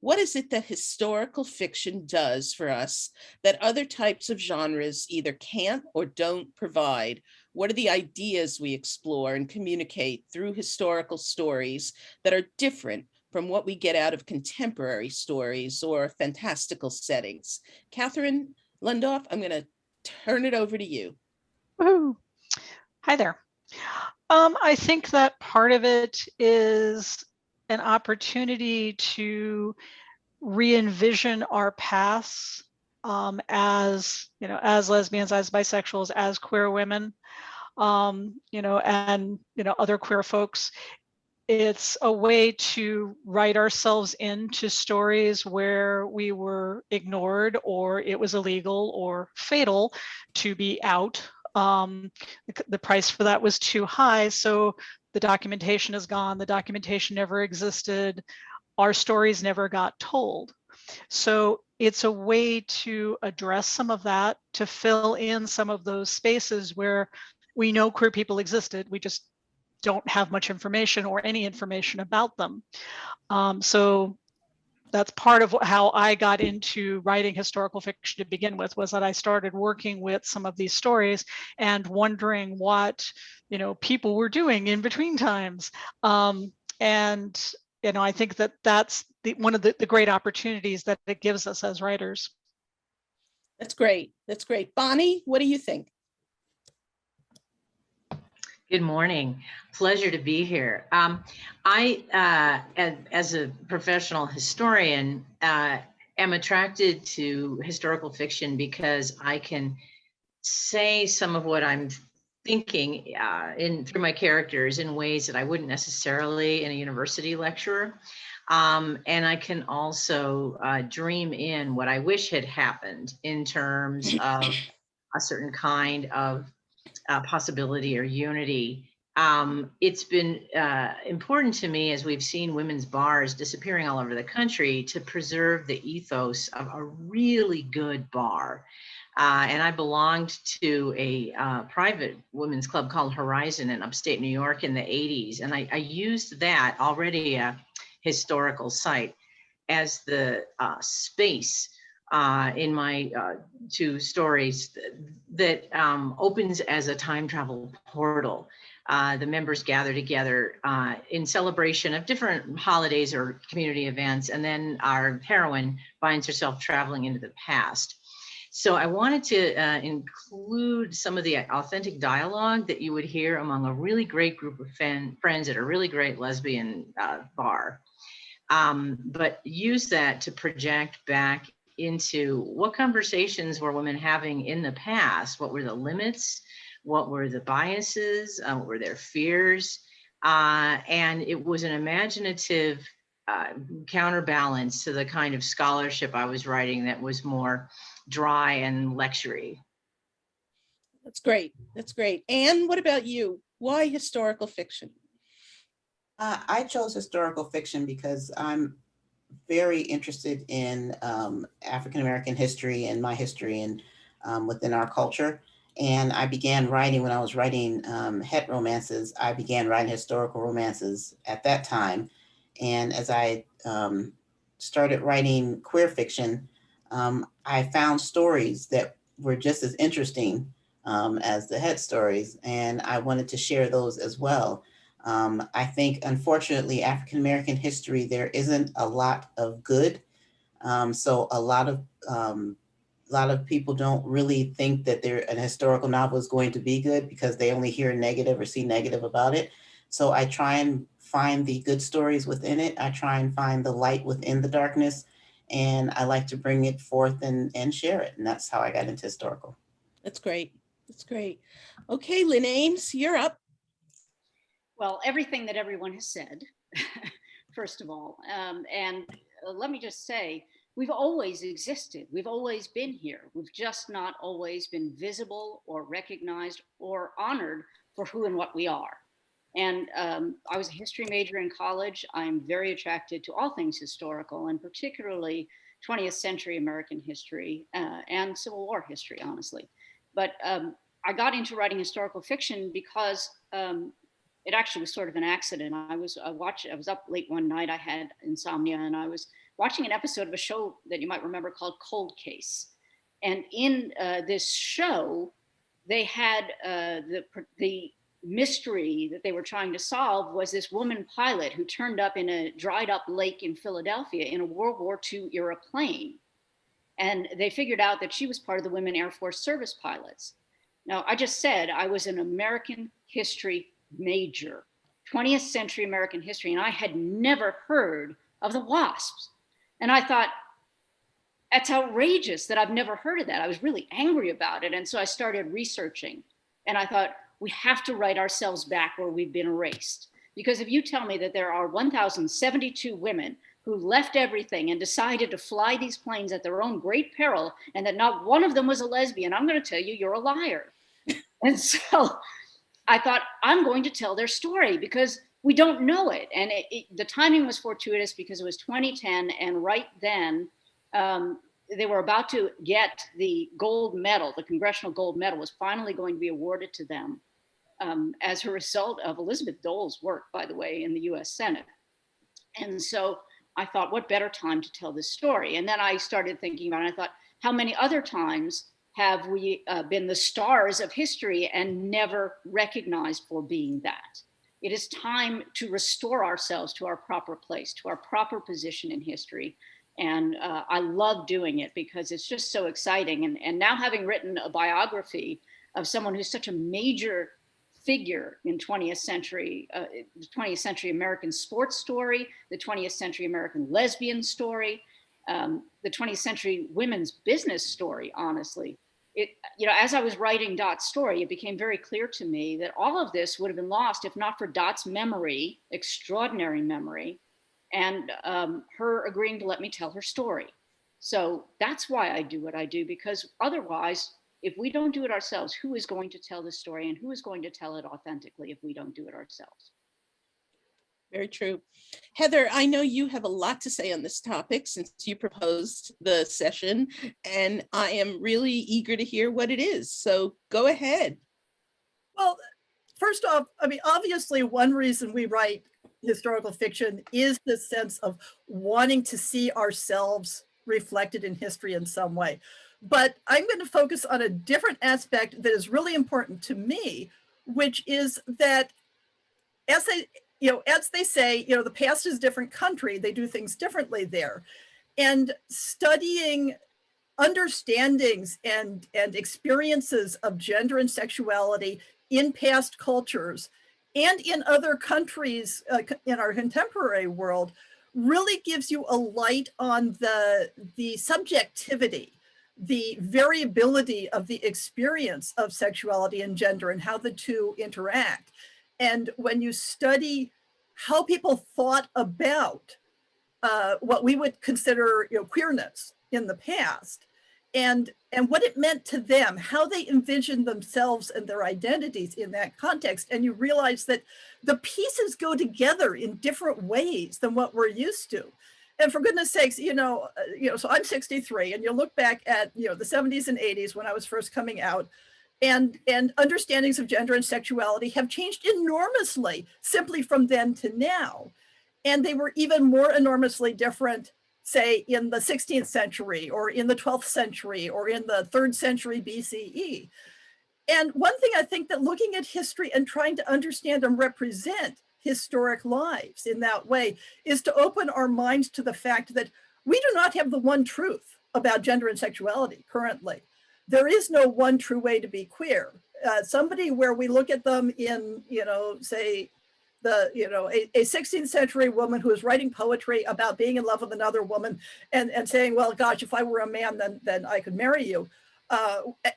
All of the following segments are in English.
What is it that historical fiction does for us that other types of genres either can't or don't provide? What are the ideas we explore and communicate through historical stories that are different from what we get out of contemporary stories or fantastical settings? Catherine Lundoff, I'm going to turn it over to you. Woo. Hi there. I think that part of it is an opportunity to re-envision our pasts as, as lesbians, as bisexuals, as queer women, and, other queer folks. It's a way to write ourselves into stories where we were ignored or it was illegal or fatal to be out. The price for that was too high, so the documentation is gone. The documentation never existed. Our stories never got told. So it's a way to address some of that, to fill in some of those spaces where we know queer people existed. We just don't have much information or any information about them. So that's part of how I got into writing historical fiction to begin with, was that I started working with some of these stories and wondering what, people were doing in between times. And, I think that that's one of the great opportunities that it gives us as writers. That's great. That's great. Bonnie, what do you think? Good morning. Pleasure to be here. As a professional historian, am attracted to historical fiction because I can say some of what I'm thinking through my characters in ways that I wouldn't necessarily in a university lecturer. And I can also dream in what I wish had happened in terms of a certain kind of possibility or unity. It's been important to me, as we've seen women's bars disappearing all over the country, to preserve the ethos of a really good bar. And I belonged to a private women's club called Horizon in upstate New York in the 80s. And I used that, already a historical site, as the space in my two stories that opens as a time travel portal. The members gather together in celebration of different holidays or community events, and then our heroine finds herself traveling into the past. So I wanted to include some of the authentic dialogue that you would hear among a really great group of friends at a really great lesbian bar, but use that to project back into what conversations were women having in the past. What were the limits? What were the biases? What were their fears? And it was an imaginative counterbalance to the kind of scholarship I was writing that was more dry and lectury. That's great. That's great. Anne, what about you? Why historical fiction? I chose historical fiction because I'm very interested in African-American history and my history and within our culture. And I began writing when I was writing het romances. I began writing historical romances at that time. And as I started writing queer fiction, I found stories that were just as interesting as the het stories. And I wanted to share those as well. I think, unfortunately, African-American history, there isn't a lot of good. So a lot of people don't really think that an historical novel is going to be good because they only hear negative or see negative about it. So I try and find the good stories within it. I try and find the light within the darkness, and I like to bring it forth and share it. And that's how I got into historical. That's great. That's great. Okay, Lynn Ames, you're up. Well, everything that everyone has said, first of all. And let me just say, we've always existed. We've always been here. We've just not always been visible or recognized or honored for who and what we are. And I was a history major in college. I'm very attracted to all things historical, and particularly 20th century American history and Civil War history, honestly. But I got into writing historical fiction because it actually was sort of an accident. I was up late one night. I had insomnia, and I was watching an episode of a show that you might remember called Cold Case. And in this show, they had the mystery that they were trying to solve was this woman pilot who turned up in a dried up lake in Philadelphia in a World War II era plane. And they figured out that she was part of the Women Air Force Service pilots. Now, I just said I was an American history major, 20th century American history, and I had never heard of the WASPs. And I thought, that's outrageous that I've never heard of that. I was really angry about it. And so I started researching, and I thought, we have to write ourselves back where we've been erased. Because if you tell me that there are 1,072 women who left everything and decided to fly these planes at their own great peril, and that not one of them was a lesbian, I'm going to tell you, you're a liar. And so I thought, I'm going to tell their story because we don't know it. And the timing was fortuitous because it was 2010, and right then, they were about to get the gold medal. The Congressional Gold Medal was finally going to be awarded to them as a result of Elizabeth Dole's work, by the way, in the US Senate. And so I thought, what better time to tell this story? And then I started thinking about it. I thought, how many other times have we been the stars of history and never recognized for being that? It is time to restore ourselves to our proper place, to our proper position in history. And I love doing it because it's just so exciting. And now, having written a biography of someone who's such a major figure in 20th century American sports story, the 20th century American lesbian story, the 20th century women's business story, honestly. As I was writing Dot's story, it became very clear to me that all of this would have been lost if not for Dot's memory, extraordinary memory, and her agreeing to let me tell her story. So that's why I do what I do, because otherwise, if we don't do it ourselves, who is going to tell the story, and who is going to tell it authentically if we don't do it ourselves? Very true. Heather, I know you have a lot to say on this topic since you proposed the session, and I am really eager to hear what it is. So go ahead. Well, first off, I mean, obviously, one reason we write historical fiction is the sense of wanting to see ourselves reflected in history in some way. But I'm going to focus on a different aspect that is really important to me, which is that as they say, the past is a different country, they do things differently there. And studying understandings and experiences of gender and sexuality in past cultures and in other countries in our contemporary world really gives you a light on the subjectivity, the variability of the experience of sexuality and gender and how the two interact. And when you study how people thought about what we would consider queerness in the past, and what it meant to them, how they envisioned themselves and their identities in that context. And you realize that the pieces go together in different ways than what we're used to. And for goodness sakes, so I'm 63, and you look back at, the 70s and 80s when I was first coming out, and understandings of gender and sexuality have changed enormously simply from then to now. And they were even more enormously different, say, in the 16th century or in the 12th century or in the 3rd century BCE. And one thing I think that looking at history and trying to understand and represent historic lives in that way is to open our minds to the fact that we do not have the one truth about gender and sexuality currently. There is no one true way to be queer. Somebody where we look at them in, say, a 16th century woman who is writing poetry about being in love with another woman and saying, well, gosh, if I were a man, then I could marry you,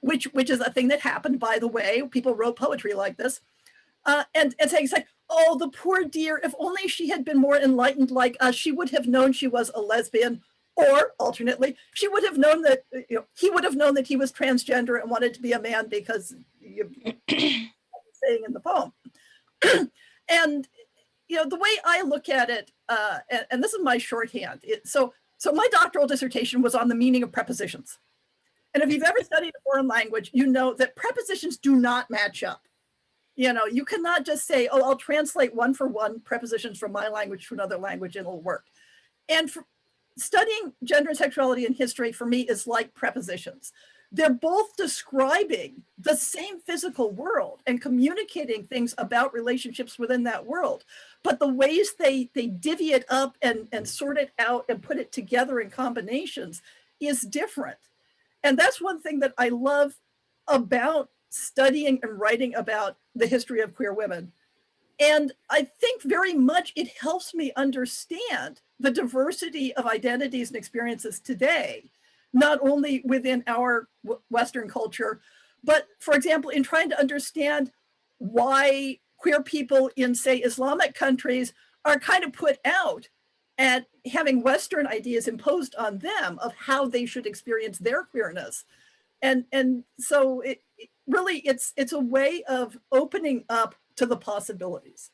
which is a thing that happened, by the way. People wrote poetry like this, and saying, it's like, oh, the poor dear, if only she had been more enlightened like us, she would have known she was a lesbian. Or alternately, she would have known that, he would have known that he was transgender and wanted to be a man because you're saying in the poem. And, the way I look at it, and this is my shorthand. So my doctoral dissertation was on the meaning of prepositions. And if you've ever studied a foreign language, you know that prepositions do not match up. You cannot just say, oh, I'll translate one for one prepositions from my language to another language and it'll work. And studying gender and sexuality in history for me is like prepositions. They're both describing the same physical world and communicating things about relationships within that world. But the ways they divvy it up and sort it out and put it together in combinations is different. And that's one thing that I love about studying and writing about the history of queer women. And I think very much it helps me understand the diversity of identities and experiences today, not only within our Western culture, but for example, in trying to understand why queer people in, say, Islamic countries are kind of put out at having Western ideas imposed on them of how they should experience their queerness. And so it really, it's a way of opening up to the possibilities.